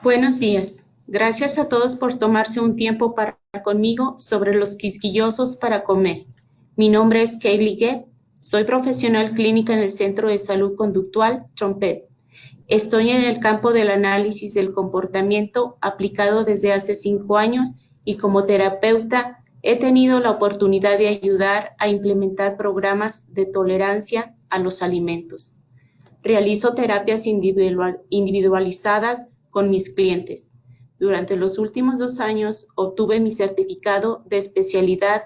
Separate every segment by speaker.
Speaker 1: Buenos días. Gracias a todos por tomarse un tiempo para hablar conmigo sobre los quisquillosos para comer. Mi nombre es Kaylee Gett. Soy profesional clínica en el Centro de Salud Conductual Trompet. Estoy en el campo del análisis del comportamiento aplicado desde hace 5 años y como terapeuta he tenido la oportunidad de ayudar a implementar programas de tolerancia a los alimentos. Realizo terapias individualizadas con mis clientes. Durante los últimos 2 años obtuve mi certificado de especialidad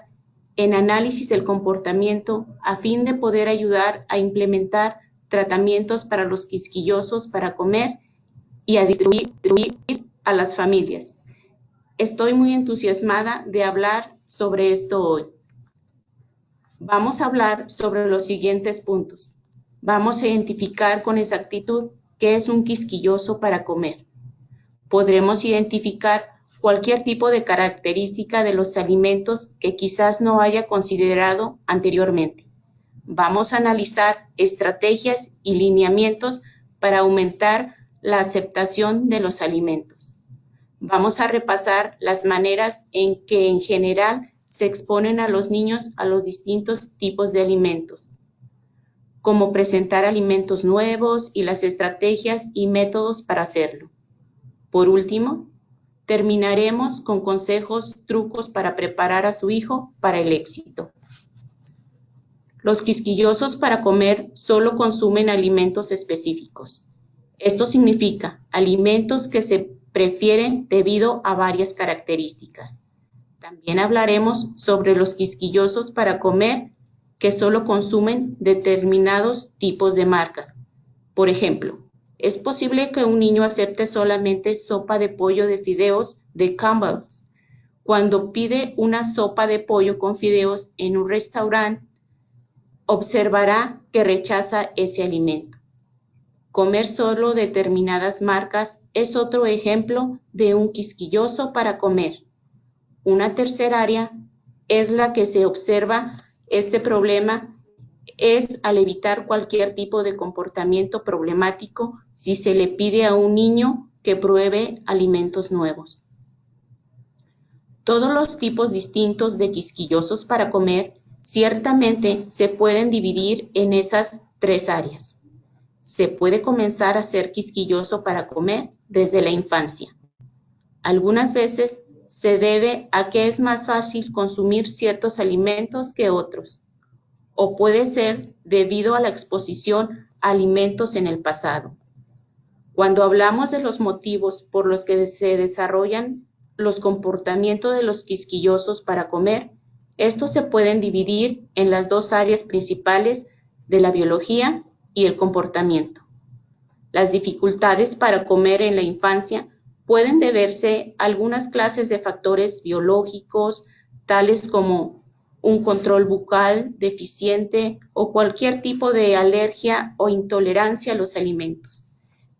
Speaker 1: en análisis del comportamiento a fin de poder ayudar a implementar tratamientos para los quisquillosos para comer y a distribuir a las familias. Estoy muy entusiasmada de hablar sobre esto hoy. Vamos a hablar sobre los siguientes puntos. Vamos a identificar con exactitud qué es un quisquilloso para comer. Podremos identificar cualquier tipo de característica de los alimentos que quizás no haya considerado anteriormente. Vamos a analizar estrategias y lineamientos para aumentar la aceptación de los alimentos. Vamos a repasar las maneras en que en general se exponen a los niños a los distintos tipos de alimentos, cómo presentar alimentos nuevos y las estrategias y métodos para hacerlo. Por último, terminaremos con consejos, trucos para preparar a su hijo para el éxito. Los quisquillosos para comer solo consumen alimentos específicos. Esto significa alimentos que se prefieren debido a varias características. También hablaremos sobre los quisquillosos para comer que solo consumen determinados tipos de marcas. Por ejemplo, es posible que un niño acepte solamente sopa de pollo de fideos de Campbell's. Cuando pide una sopa de pollo con fideos en un restaurante, observará que rechaza ese alimento. Comer solo determinadas marcas es otro ejemplo de un quisquilloso para comer. Una tercera área es la que se observa este problema es al evitar cualquier tipo de comportamiento problemático si se le pide a un niño que pruebe alimentos nuevos. Todos los tipos distintos de quisquillosos para comer ciertamente se pueden dividir en esas 3 áreas. Se puede comenzar a ser quisquilloso para comer desde la infancia. Algunas veces se debe a que es más fácil consumir ciertos alimentos que otros, o puede ser debido a la exposición a alimentos en el pasado. Cuando hablamos de los motivos por los que se desarrollan los comportamientos de los quisquillosos para comer, estos se pueden dividir en las 2 áreas principales de la biología y el comportamiento. Las dificultades para comer en la infancia pueden deberse a algunas clases de factores biológicos, tales como un control bucal deficiente o cualquier tipo de alergia o intolerancia a los alimentos.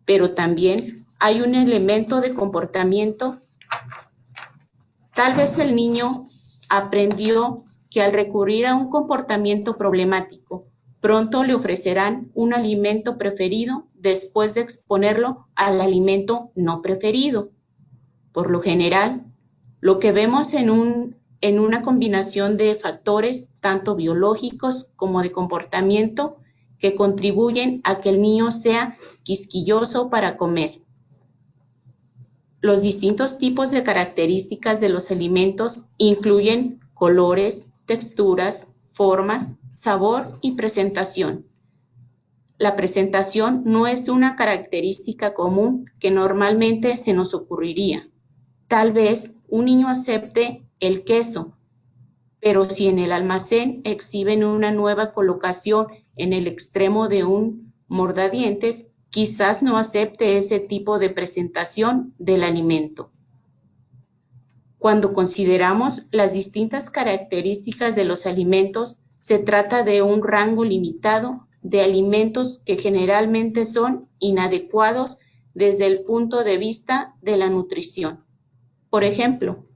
Speaker 1: Pero también hay un elemento de comportamiento. Tal vez el niño aprendió que al recurrir a un comportamiento problemático, pronto le ofrecerán un alimento preferido después de exponerlo al alimento no preferido. Por lo general, lo que vemos en una combinación de factores, tanto biológicos como de comportamiento, que contribuyen a que el niño sea quisquilloso para comer. Los distintos tipos de características de los alimentos incluyen colores, texturas, formas, sabor y presentación. La presentación no es una característica común que normalmente se nos ocurriría. Tal vez un niño acepte el queso, pero si en el almacén exhiben una nueva colocación en el extremo de un mordadientes, quizás no acepte ese tipo de presentación del alimento. Cuando consideramos las distintas características de los alimentos, se trata de un rango limitado de alimentos que generalmente son inadecuados desde el punto de vista de la nutrición. Por ejemplo,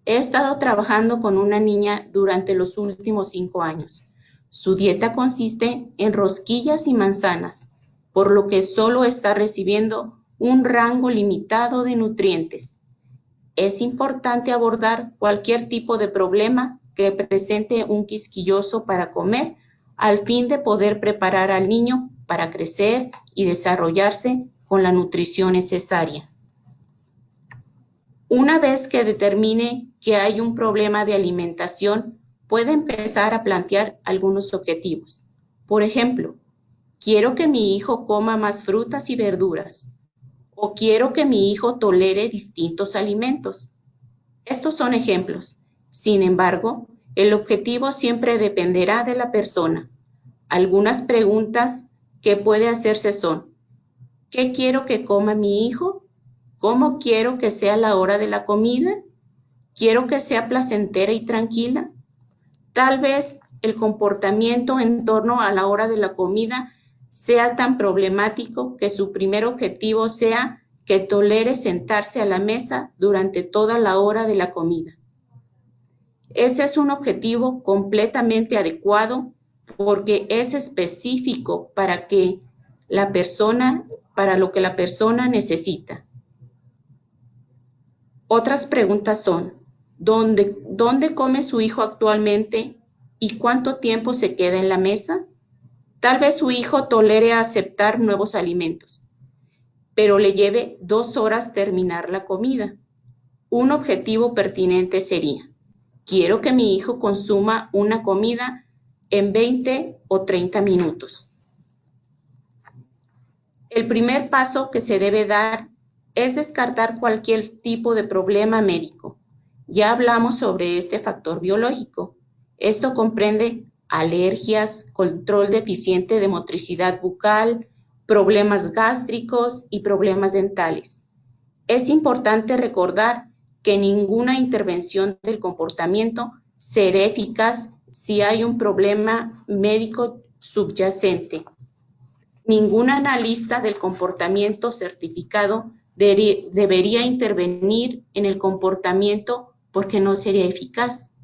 Speaker 1: he estado trabajando con una niña durante los últimos 5 años. Su dieta consiste en rosquillas y manzanas. por lo que solo está recibiendo un rango limitado de nutrientes. Es importante abordar cualquier tipo de problema que presente un quisquilloso para comer, al fin de poder preparar al niño para crecer y desarrollarse con la nutrición necesaria. Una vez que determine que hay un problema de alimentación, puede empezar a plantear algunos objetivos. Por ejemplo, quiero que mi hijo coma más frutas y verduras, o quiero que mi hijo tolere distintos alimentos. Estos son ejemplos. Sin embargo, el objetivo siempre dependerá de la persona. Algunas preguntas que puede hacerse son: ¿qué quiero que coma mi hijo? ¿Cómo quiero que sea la hora de la comida? ¿Quiero que sea placentera y tranquila? Tal vez el comportamiento en torno a la hora de la comida sea tan problemático que su primer objetivo sea que tolere sentarse a la mesa durante toda la hora de la comida. Ese es un objetivo completamente adecuado porque es específico para lo que la persona necesita. Otras preguntas son: ¿dónde come su hijo actualmente y cuánto tiempo se queda en la mesa? Tal vez su hijo tolere aceptar nuevos alimentos, pero le lleve 2 horas terminar la comida. Un objetivo pertinente sería: quiero que mi hijo consuma una comida en 20 o 30 minutos. El primer paso que se debe dar es descartar cualquier tipo de problema médico. Ya hablamos sobre este factor biológico. Esto comprende alergias, control deficiente de motricidad bucal, problemas gástricos y problemas dentales. Es importante recordar que ninguna intervención del comportamiento será eficaz si hay un problema médico subyacente. Ningún analista del comportamiento certificado debería intervenir en el comportamiento porque no sería eficaz.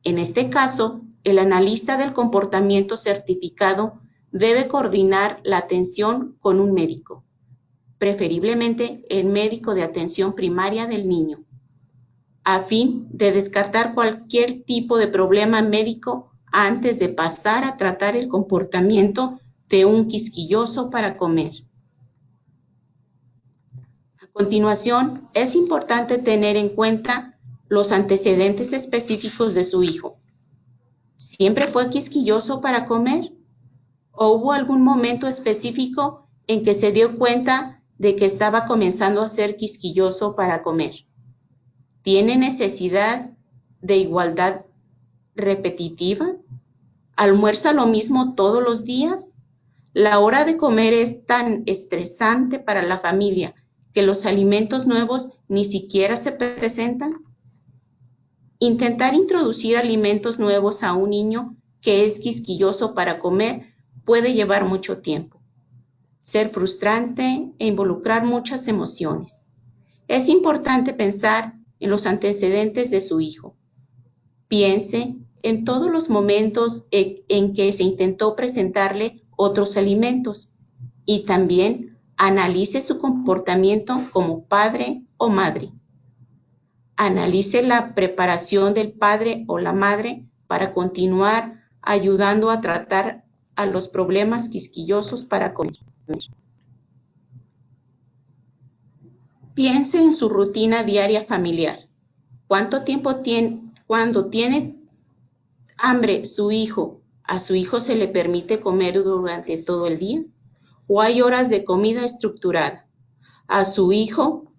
Speaker 1: En este caso, el analista del comportamiento certificado debe coordinar la atención con un médico, preferiblemente el médico de atención primaria del niño, a fin de descartar cualquier tipo de problema médico antes de pasar a tratar el comportamiento de un quisquilloso para comer. A continuación, es importante tener en cuenta los antecedentes específicos de su hijo. ¿Siempre fue quisquilloso para comer? ¿O hubo algún momento específico en que se dio cuenta de que estaba comenzando a ser quisquilloso para comer? ¿Tiene necesidad de igualdad repetitiva? ¿Almuerza lo mismo todos los días? La hora de comer es tan estresante para la familia que los alimentos nuevos ni siquiera se presentan. Intentar introducir alimentos nuevos a un niño que es quisquilloso para comer puede llevar mucho tiempo, ser frustrante e involucrar muchas emociones. Es importante pensar en los antecedentes de su hijo. Piense en todos los momentos en que se intentó presentarle otros alimentos y también analice su comportamiento como padre o madre. Analice la preparación del padre o la madre para continuar ayudando a tratar a los problemas quisquillosos para comer. Piense en su rutina diaria familiar. ¿Cuánto tiempo cuando tiene hambre a su hijo se le permite comer durante todo el día? ¿O hay horas de comida estructurada? ¿A su hijo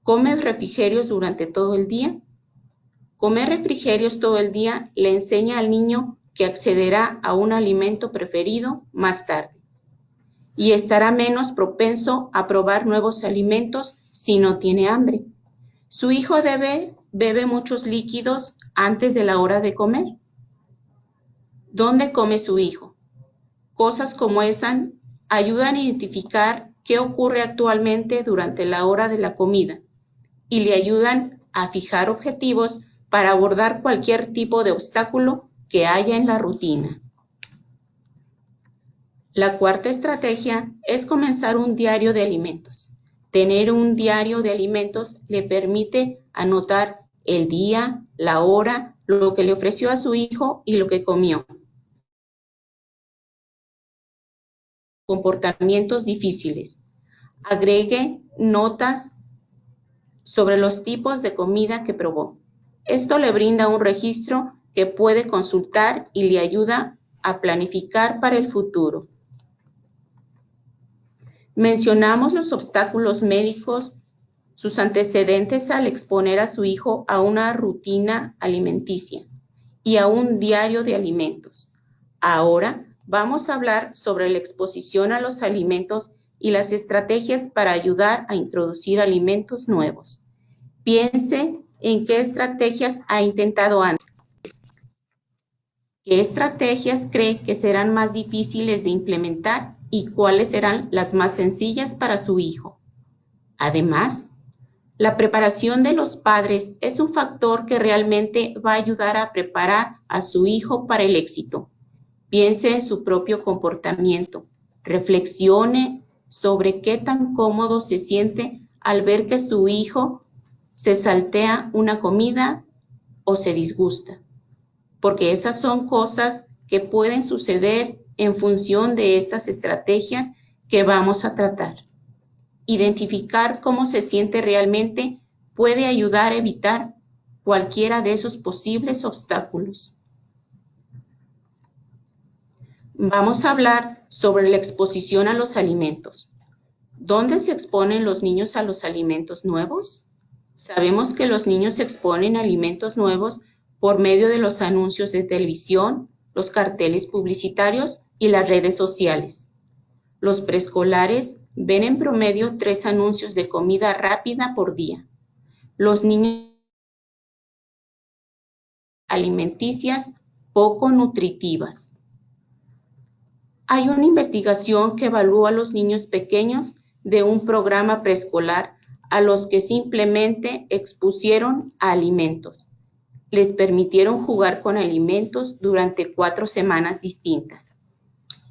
Speaker 1: come refrigerios durante todo el día? Comer refrigerios todo el día le enseña al niño que accederá a un alimento preferido más tarde y estará menos propenso a probar nuevos alimentos si no tiene hambre. Su hijo bebe muchos líquidos antes de la hora de comer. ¿Dónde come su hijo? Cosas como esas ayudan a identificar qué ocurre actualmente durante la hora de la comida y le ayudan a fijar objetivos para abordar cualquier tipo de obstáculo que haya en la rutina. La cuarta estrategia es comenzar un diario de alimentos. Tener un diario de alimentos le permite anotar el día, la hora, lo que le ofreció a su hijo y lo que comió. Comportamientos difíciles. Agregue notas sobre los tipos de comida que probó. Esto le brinda un registro que puede consultar y le ayuda a planificar para el futuro. Mencionamos los obstáculos médicos, sus antecedentes al exponer a su hijo a una rutina alimenticia y a un diario de alimentos. Ahora vamos a hablar sobre la exposición a los alimentos y las estrategias para ayudar a introducir alimentos nuevos. Piense en qué estrategias ha intentado antes. ¿Qué estrategias cree que serán más difíciles de implementar y cuáles serán las más sencillas para su hijo? Además, la preparación de los padres es un factor que realmente va a ayudar a preparar a su hijo para el éxito. Piense en su propio comportamiento. Reflexione sobre qué tan cómodo se siente al ver que su hijo se saltea una comida o se disgusta, porque esas son cosas que pueden suceder en función de estas estrategias que vamos a tratar. Identificar cómo se siente realmente puede ayudar a evitar cualquiera de esos posibles obstáculos. Vamos a hablar sobre la exposición a los alimentos. ¿Dónde se exponen los niños a los alimentos nuevos? Sabemos que los niños se exponen a alimentos nuevos por medio de los anuncios de televisión, los carteles publicitarios y las redes sociales. Los preescolares ven en promedio 3 anuncios de comida rápida por día. Los niños alimenticias poco nutritivas. Hay una investigación que evalúa a los niños pequeños de un programa preescolar a los que simplemente expusieron a alimentos. Les permitieron jugar con alimentos durante 4 semanas distintas.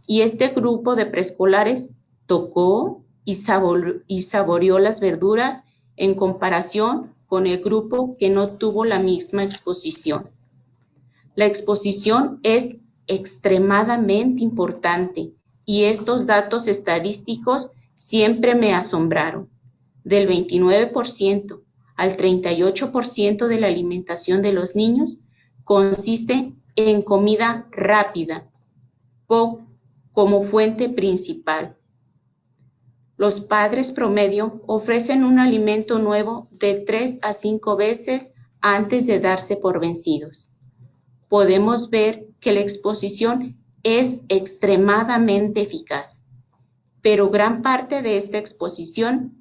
Speaker 1: Y este grupo de preescolares tocó y saboreó las verduras en comparación con el grupo que no tuvo la misma exposición. La exposición es extremadamente importante y estos datos estadísticos siempre me asombraron. Del 29% al 38% de la alimentación de los niños consiste en comida rápida como fuente principal. Los padres promedio ofrecen un alimento nuevo de 3 a 5 veces antes de darse por vencidos. Podemos ver que la exposición es extremadamente eficaz, pero gran parte de esta exposición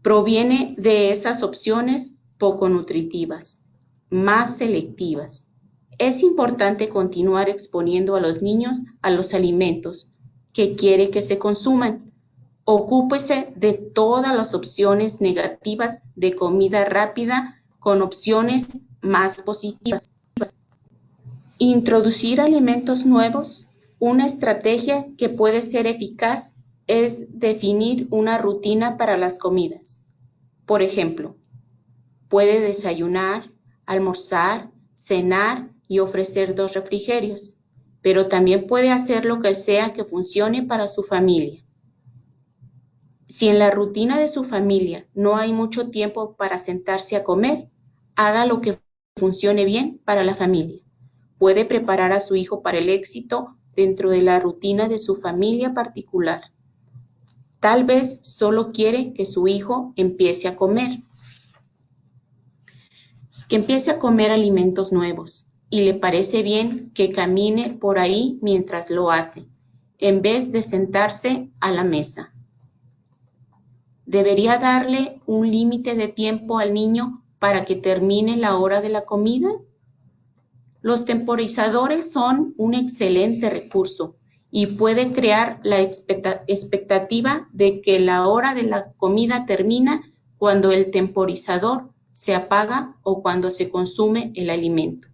Speaker 1: proviene de esas opciones poco nutritivas, más selectivas. Es importante continuar exponiendo a los niños a los alimentos que quiere que se consuman. Ocúpese de todas las opciones negativas de comida rápida con opciones más positivas. Introducir alimentos nuevos. Una estrategia que puede ser eficaz es definir una rutina para las comidas. Por ejemplo, puede desayunar, almorzar, cenar y ofrecer 2 refrigerios, pero también puede hacer lo que sea que funcione para su familia. Si en la rutina de su familia no hay mucho tiempo para sentarse a comer, haga lo que funcione bien para la familia. Puede preparar a su hijo para el éxito dentro de la rutina de su familia particular. Tal vez solo quiere que su hijo empiece a comer. Que empiece a comer alimentos nuevos y le parece bien que camine por ahí mientras lo hace, en vez de sentarse a la mesa. ¿Debería darle un límite de tiempo al niño para que termine la hora de la comida? Los temporizadores son un excelente recurso y puede crear la expectativa de que la hora de la comida termina cuando el temporizador se apaga o cuando se consume el alimento.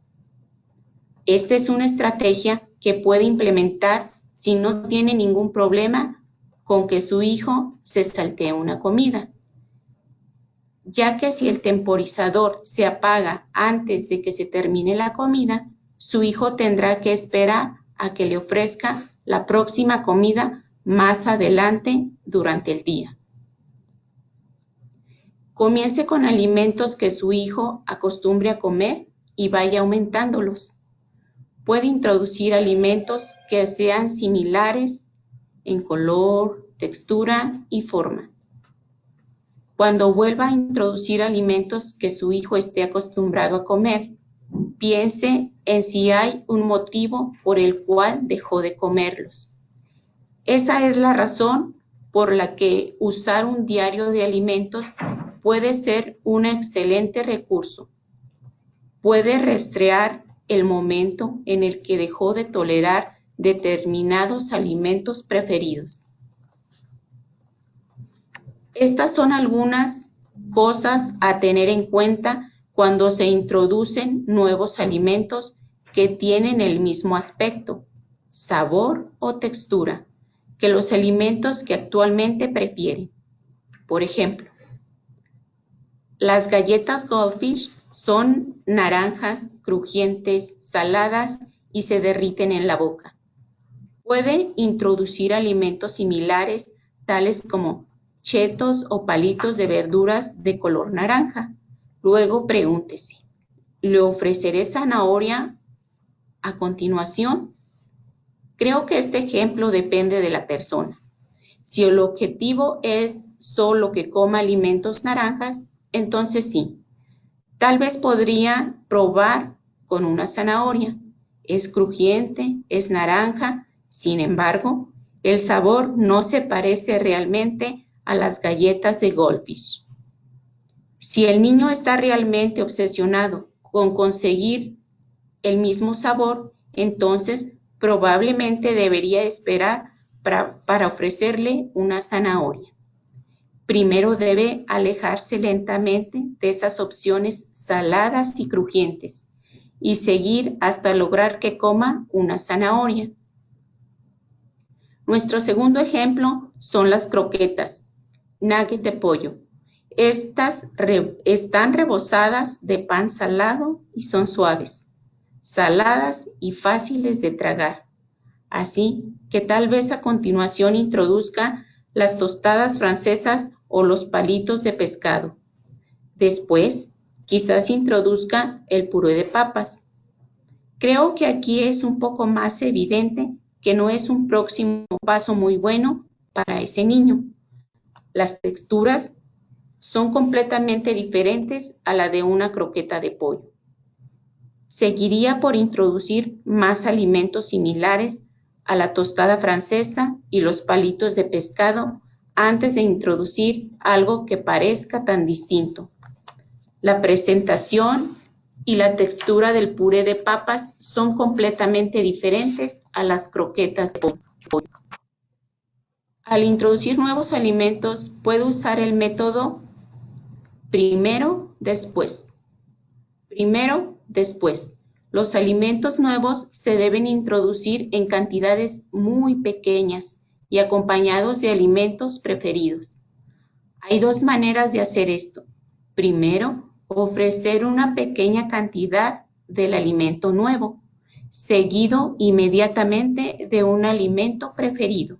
Speaker 1: Esta es una estrategia que puede implementar si no tiene ningún problema con que su hijo se saltee una comida, ya que si el temporizador se apaga antes de que se termine la comida, su hijo tendrá que esperar a que le ofrezca la próxima comida más adelante durante el día. Comience con alimentos que su hijo acostumbre a comer y vaya aumentándolos. Puede introducir alimentos que sean similares en color, textura y forma. Cuando vuelva a introducir alimentos que su hijo esté acostumbrado a comer, piense en si hay un motivo por el cual dejó de comerlos. Esa es la razón por la que usar un diario de alimentos puede ser un excelente recurso. Puede rastrear el momento en el que dejó de tolerar determinados alimentos preferidos. Estas son algunas cosas a tener en cuenta cuando se introducen nuevos alimentos que tienen el mismo aspecto, sabor o textura que los alimentos que actualmente prefieren. Por ejemplo, las galletas Goldfish son naranjas, crujientes, saladas y se derriten en la boca. Puede introducir alimentos similares, tales como chetos o palitos de verduras de color naranja. Luego pregúntese, ¿le ofreceré zanahoria a continuación? Creo que este ejemplo depende de la persona. Si el objetivo es solo que coma alimentos naranjas, entonces sí. Tal vez podría probar con una zanahoria. Es crujiente, es naranja, sin embargo, el sabor no se parece realmente a las galletas de Goldfish. Si el niño está realmente obsesionado con conseguir el mismo sabor, entonces probablemente debería esperar para ofrecerle una zanahoria. Primero debe alejarse lentamente de esas opciones saladas y crujientes y seguir hasta lograr que coma una zanahoria. Nuestro segundo ejemplo son las croquetas, nuggets de pollo. Estas están rebozadas de pan salado y son suaves, saladas y fáciles de tragar. Así que tal vez a continuación introduzca las tostadas francesas o los palitos de pescado. Después, quizás introduzca el puré de papas. Creo que aquí es un poco más evidente que no es un próximo paso muy bueno para ese niño. Las texturas son completamente diferentes a la de una croqueta de pollo. Seguiría por introducir más alimentos similares a la tostada francesa y los palitos de pescado antes de introducir algo que parezca tan distinto. La presentación y la textura del puré de papas son completamente diferentes a las croquetas de pollo. Al introducir nuevos alimentos, puede usar el método primero, después. Primero, después. Los alimentos nuevos se deben introducir en cantidades muy pequeñas y acompañados de alimentos preferidos. Hay dos maneras de hacer esto. Primero, ofrecer una pequeña cantidad del alimento nuevo, seguido inmediatamente de un alimento preferido.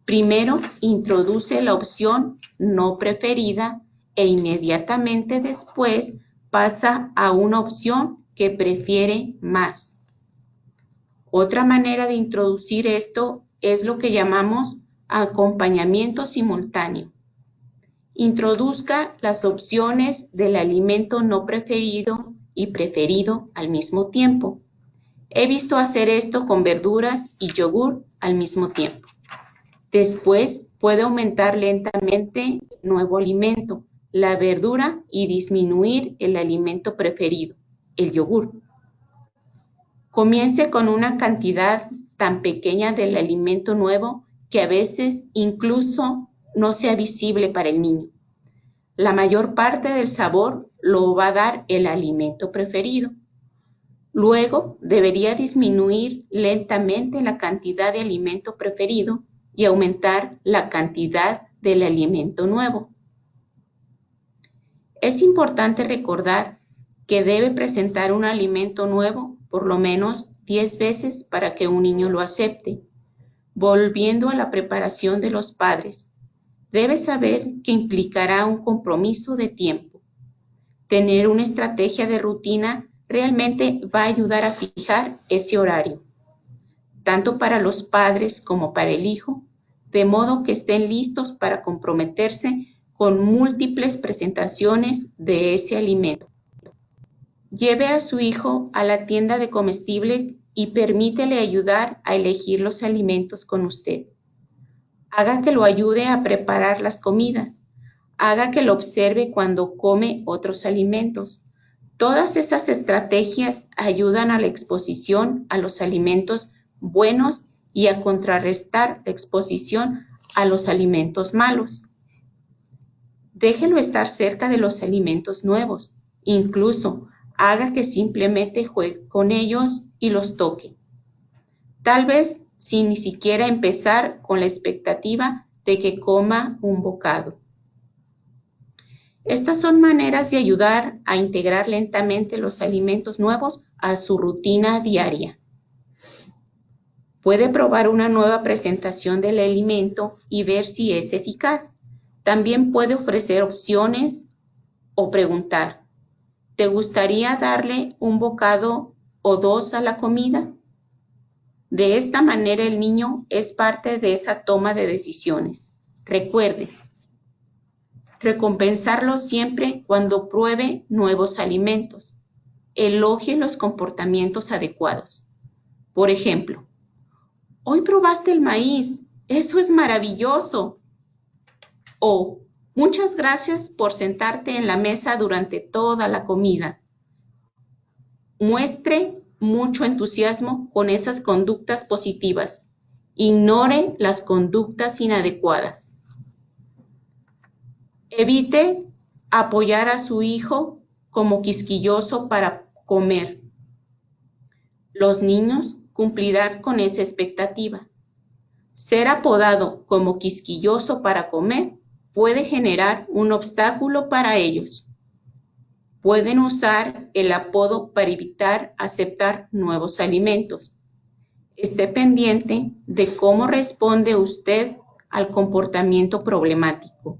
Speaker 1: Primero, introduce la opción no preferida e inmediatamente después pasa a una opción que prefiere más. Otra manera de introducir esto es lo que llamamos acompañamiento simultáneo. Introduzca las opciones del alimento no preferido y preferido al mismo tiempo. He visto hacer esto con verduras y yogur al mismo tiempo. Después puede aumentar lentamente el nuevo alimento, la verdura, y disminuir el alimento preferido, el yogur. Comience con una cantidad tan pequeña del alimento nuevo que a veces incluso no sea visible para el niño. La mayor parte del sabor lo va a dar el alimento preferido. Luego, debería disminuir lentamente la cantidad de alimento preferido y aumentar la cantidad del alimento nuevo. Es importante recordar que debe presentar un alimento nuevo por lo menos 10 veces para que un niño lo acepte. Volviendo a la preparación de los padres, debe saber que implicará un compromiso de tiempo. Tener una estrategia de rutina realmente va a ayudar a fijar ese horario, tanto para los padres como para el hijo, de modo que estén listos para comprometerse con múltiples presentaciones de ese alimento. Lleve a su hijo a la tienda de comestibles y permítele ayudar a elegir los alimentos con usted. Haga que lo ayude a preparar las comidas. Haga que lo observe cuando come otros alimentos. Todas esas estrategias ayudan a la exposición a los alimentos buenos y a contrarrestar la exposición a los alimentos malos. Déjelo estar cerca de los alimentos nuevos. Incluso haga que simplemente juegue con ellos y los toque. Tal vez sin ni siquiera empezar con la expectativa de que coma un bocado. Estas son maneras de ayudar a integrar lentamente los alimentos nuevos a su rutina diaria. Puede probar una nueva presentación del alimento y ver si es eficaz. También puede ofrecer opciones o preguntar, ¿te gustaría darle un bocado o dos a la comida? De esta manera el niño es parte de esa toma de decisiones. Recuerde, recompensarlo siempre cuando pruebe nuevos alimentos. Elogie los comportamientos adecuados. Por ejemplo, hoy probaste el maíz, eso es maravilloso. O, muchas gracias por sentarte en la mesa durante toda la comida. Muestre mucho entusiasmo con esas conductas positivas. Ignore las conductas inadecuadas. Evite apoyar a su hijo como quisquilloso para comer. Los niños cumplirán con esa expectativa. Ser apodado como quisquilloso para comer puede generar un obstáculo para ellos. Pueden usar el apodo para evitar aceptar nuevos alimentos. Esté pendiente de cómo responde usted al comportamiento problemático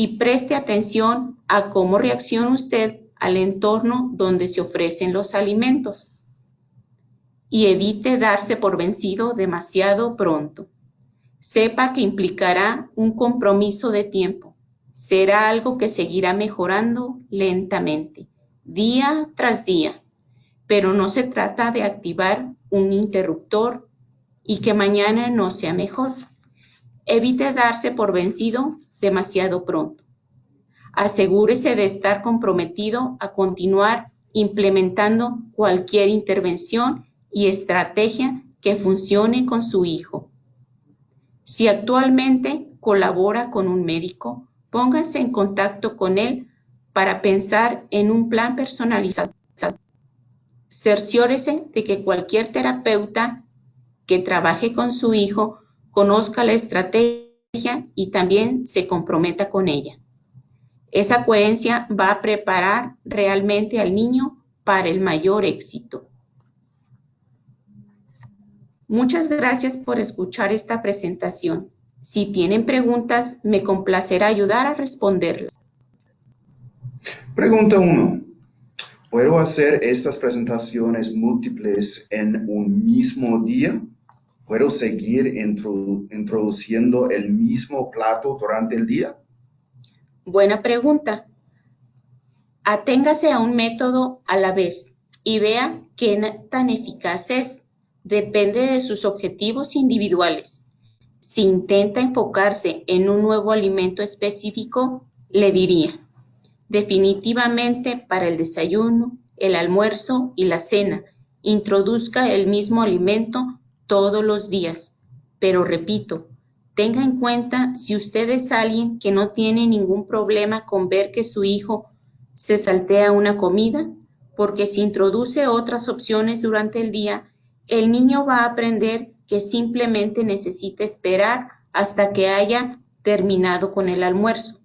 Speaker 1: y preste atención a cómo reacciona usted al entorno donde se ofrecen los alimentos. Y evite darse por vencido demasiado pronto. Sepa que implicará un compromiso de tiempo. Será algo que seguirá mejorando lentamente, día tras día, pero no se trata de activar un interruptor y que mañana no sea mejor. Evite darse por vencido demasiado pronto. Asegúrese de estar comprometido a continuar implementando cualquier intervención y estrategia que funcione con su hijo. Si actualmente colabora con un médico, póngase en contacto con él para pensar en un plan personalizado. Cerciórese de que cualquier terapeuta que trabaje con su hijo conozca la estrategia y también se comprometa con ella. Esa coherencia va a preparar realmente al niño para el mayor éxito. Muchas gracias por escuchar esta presentación. Si tienen preguntas, me complacerá ayudar a responderlas.
Speaker 2: Pregunta 1. ¿Puedo hacer estas presentaciones múltiples en un mismo día? ¿Puedo seguir introduciendo el mismo plato durante el día?
Speaker 1: Buena pregunta. Aténgase a un método a la vez y vea qué tan eficaz es. Depende de sus objetivos individuales. Si intenta enfocarse en un nuevo alimento específico, le diría, definitivamente para el desayuno, el almuerzo y la cena, introduzca el mismo alimento todos los días. Pero repito, tenga en cuenta si usted es alguien que no tiene ningún problema con ver que su hijo se saltea una comida, porque si introduce otras opciones durante el día, el niño va a aprender que simplemente necesita esperar hasta que haya terminado con el almuerzo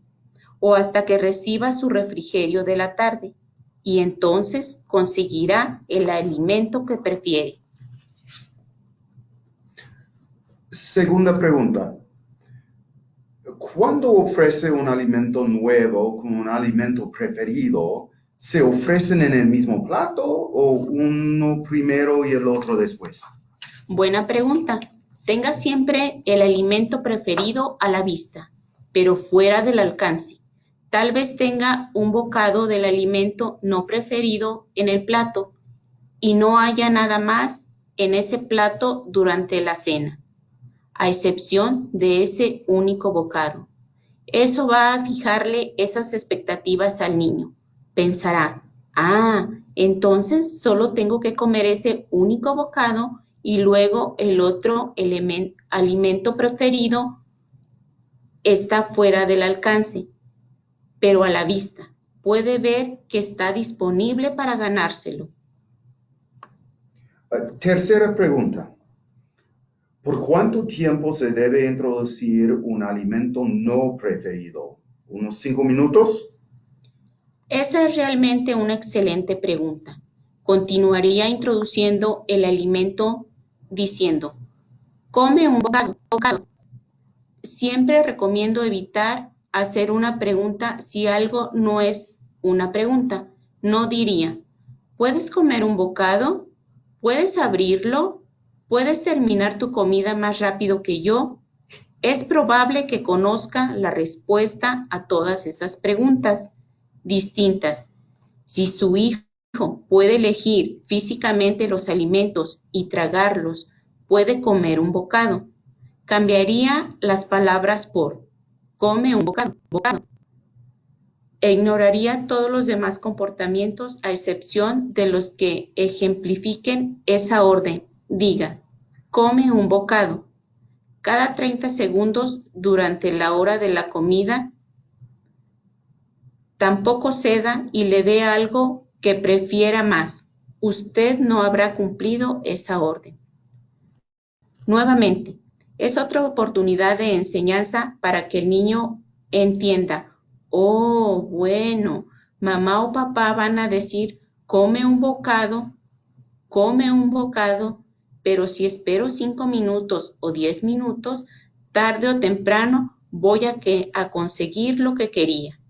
Speaker 1: o hasta que reciba su refrigerio de la tarde, y entonces conseguirá el alimento que prefiere.
Speaker 2: Segunda pregunta. ¿Cuándo ofrece un alimento nuevo como un alimento preferido? ¿Se ofrecen en el mismo plato o uno primero y el otro después?
Speaker 1: Buena pregunta. Tenga siempre el alimento preferido a la vista, pero fuera del alcance. Tal vez tenga un bocado del alimento no preferido en el plato y no haya nada más en ese plato durante la cena, a excepción de ese único bocado. Eso va a fijarle esas expectativas al niño. Pensará, entonces solo tengo que comer ese único bocado y luego el otro alimento preferido está fuera del alcance, pero a la vista. Puede ver que está disponible para ganárselo.
Speaker 2: Tercera pregunta. ¿Por cuánto tiempo se debe introducir un alimento no preferido? ¿Unos 5 minutos?
Speaker 1: Esa es realmente una excelente pregunta. Continuaría introduciendo el alimento diciendo, come un bocado. Siempre recomiendo evitar hacer una pregunta si algo no es una pregunta. No diría, ¿puedes comer un bocado? ¿Puedes abrirlo? ¿Puedes terminar tu comida más rápido que yo? Es probable que conozca la respuesta a todas esas preguntas distintas. Si su hijo puede elegir físicamente los alimentos y tragarlos, puede comer un bocado. Cambiaría las palabras por come un bocado, e ignoraría todos los demás comportamientos a excepción de los que ejemplifiquen esa orden. Diga, come un bocado. Cada 30 segundos durante la hora de la comida, tampoco ceda y le dé algo que prefiera más. Usted no habrá cumplido esa orden. Nuevamente, es otra oportunidad de enseñanza para que el niño entienda, bueno, mamá o papá van a decir, come un bocado, pero si espero 5 minutos o 10 minutos, tarde o temprano voy a conseguir lo que quería.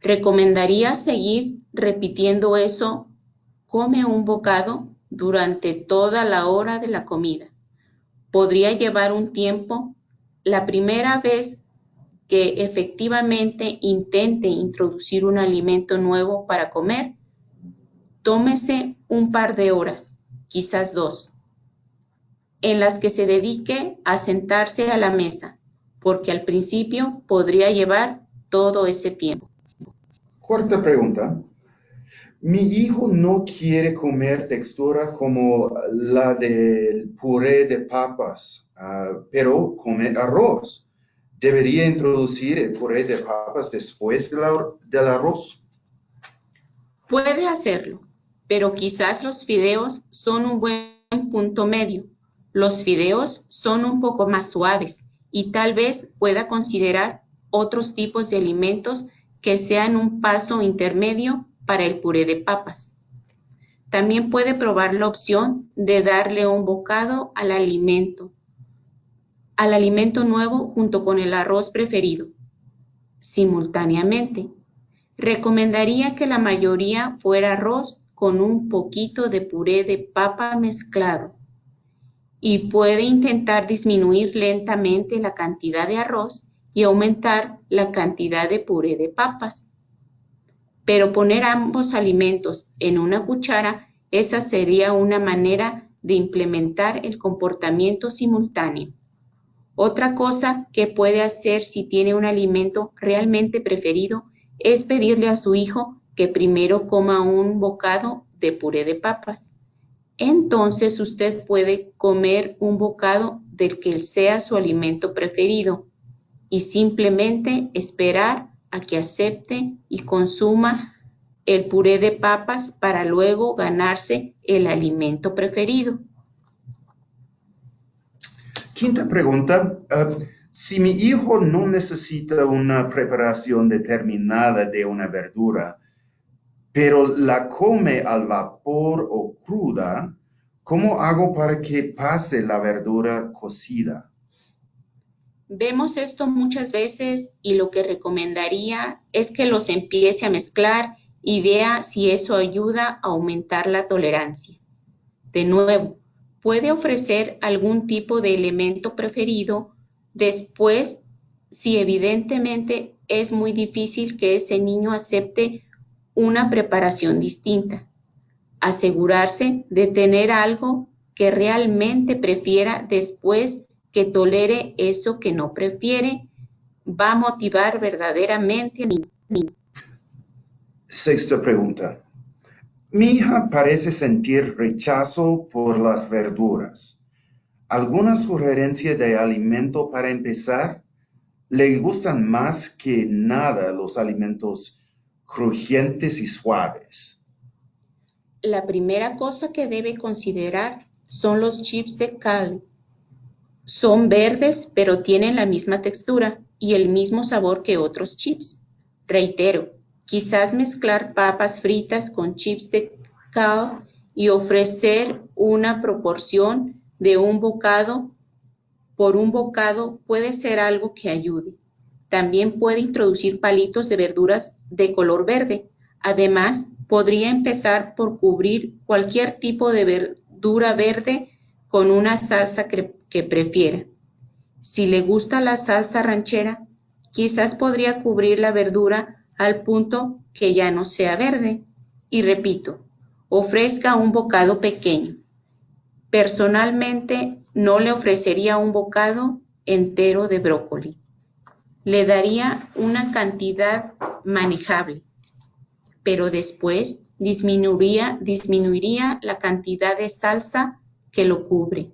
Speaker 1: Recomendaría seguir repitiendo eso, come un bocado, durante toda la hora de la comida. Podría llevar un tiempo. La primera vez que efectivamente intente introducir un alimento nuevo para comer, tómese un par de horas, quizás 2, en las que se dedique a sentarse a la mesa, porque al principio podría llevar todo ese tiempo.
Speaker 2: Cuarta pregunta. Mi hijo no quiere comer textura como la del puré de papas, pero come arroz. ¿Debería introducir el puré de papas después del arroz?
Speaker 1: Puede hacerlo, pero quizás los fideos son un buen punto medio. Los fideos son un poco más suaves y tal vez pueda considerar otros tipos de alimentos que sean un paso intermedio para el puré de papas. También puede probar la opción de darle un bocado al alimento nuevo junto con el arroz preferido, simultáneamente. Recomendaría que la mayoría fuera arroz con un poquito de puré de papa mezclado, y puede intentar disminuir lentamente la cantidad de arroz y aumentar la cantidad de puré de papas. Pero poner ambos alimentos en una cuchara, esa sería una manera de implementar el comportamiento simultáneo. Otra cosa que puede hacer si tiene un alimento realmente preferido es pedirle a su hijo que primero coma un bocado de puré de papas. Entonces usted puede comer un bocado del que sea su alimento preferido y simplemente esperar a que acepte y consuma el puré de papas para luego ganarse el alimento preferido.
Speaker 2: Quinta pregunta. Si mi hijo no necesita una preparación determinada de una verdura, pero la come al vapor o cruda, ¿cómo hago para que pase la verdura cocida?
Speaker 1: Vemos esto muchas veces y lo que recomendaría es que los empiece a mezclar y vea si eso ayuda a aumentar la tolerancia. De nuevo, puede ofrecer algún tipo de elemento preferido después si evidentemente es muy difícil que ese niño acepte una preparación distinta. Asegurarse de tener algo que realmente prefiera después que tolere eso que no prefiere va a motivar verdaderamente al niño.
Speaker 2: Sexta pregunta. Mi hija parece sentir rechazo por las verduras. ¿Alguna sugerencia de alimento para empezar? Le gustan más que nada los alimentos crujientes y suaves.
Speaker 1: La primera cosa que debe considerar son los chips de kale. Son verdes, pero tienen la misma textura y el mismo sabor que otros chips. Reitero, quizás mezclar papas fritas con chips de kale y ofrecer una proporción de un bocado por un bocado puede ser algo que ayude. También puede introducir palitos de verduras de color verde. Además, podría empezar por cubrir cualquier tipo de verdura verde con una salsa que prefiera. Si le gusta la salsa ranchera, quizás podría cubrir la verdura al punto que ya no sea verde. Y repito, ofrezca un bocado pequeño. Personalmente, no le ofrecería un bocado entero de brócoli. Le daría una cantidad manejable, pero después disminuiría la cantidad de salsa que lo cubre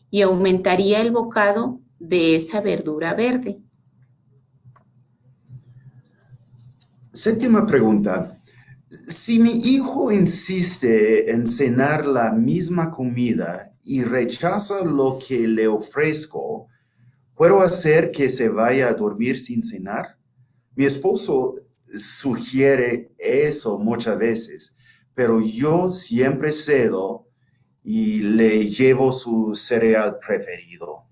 Speaker 1: y aumentaría el bocado de esa verdura verde.
Speaker 2: Séptima pregunta. Si mi hijo insiste en cenar la misma comida y rechaza lo que le ofrezco, ¿puedo hacer que se vaya a dormir sin cenar? Mi esposo sugiere eso muchas veces, pero yo siempre cedo y le llevo su cereal preferido.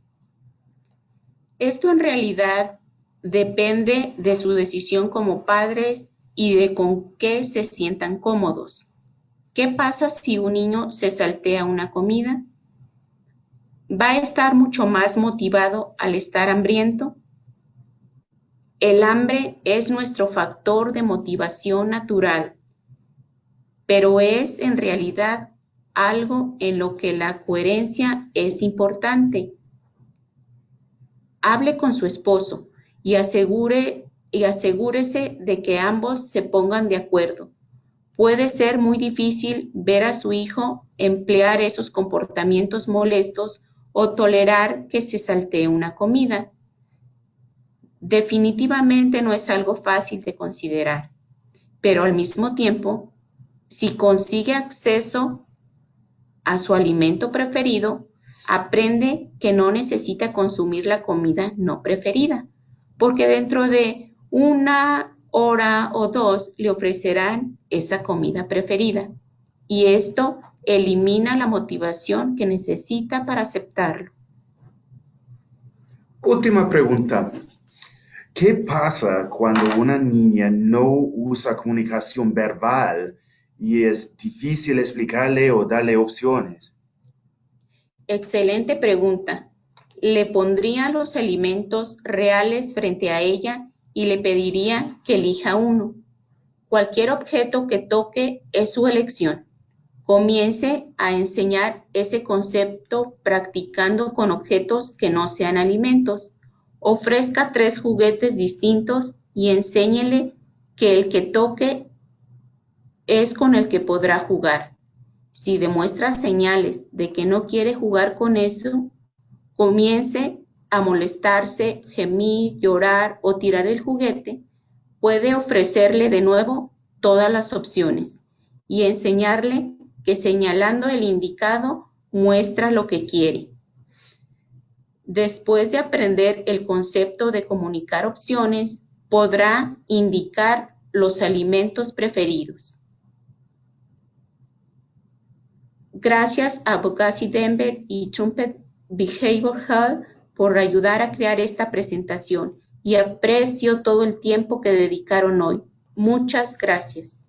Speaker 1: Esto en realidad depende de su decisión como padres y de con qué se sientan cómodos. ¿Qué pasa si un niño se saltea una comida? ¿Va a estar mucho más motivado al estar hambriento? El hambre es nuestro factor de motivación natural, pero es en realidad algo en lo que la coherencia es importante. Hable con su esposo y asegúrese de que ambos se pongan de acuerdo. Puede ser muy difícil ver a su hijo emplear esos comportamientos molestos o tolerar que se saltee una comida. Definitivamente no es algo fácil de considerar, pero al mismo tiempo, si consigue acceso a su alimento preferido, aprende que no necesita consumir la comida no preferida, porque dentro de 1 hora o 2 le ofrecerán esa comida preferida y esto elimina la motivación que necesita para aceptarlo.
Speaker 2: Última pregunta. ¿Qué pasa cuando una niña no usa comunicación verbal y es difícil explicarle o darle opciones?
Speaker 1: Excelente pregunta. Le pondría los alimentos reales frente a ella y le pediría que elija uno. Cualquier objeto que toque es su elección. Comience a enseñar ese concepto practicando con objetos que no sean alimentos. Ofrezca 3 juguetes distintos y enséñele que el que toque es con el que podrá jugar. Si demuestra señales de que no quiere jugar con eso, comience a molestarse, gemir, llorar o tirar el juguete, puede ofrecerle de nuevo todas las opciones y enseñarle que señalando el indicado muestra lo que quiere. Después de aprender el concepto de comunicar opciones, podrá indicar los alimentos preferidos. Gracias a Bogassi Denver y Trumpet Behavioral por ayudar a crear esta presentación y aprecio todo el tiempo que dedicaron hoy. Muchas gracias.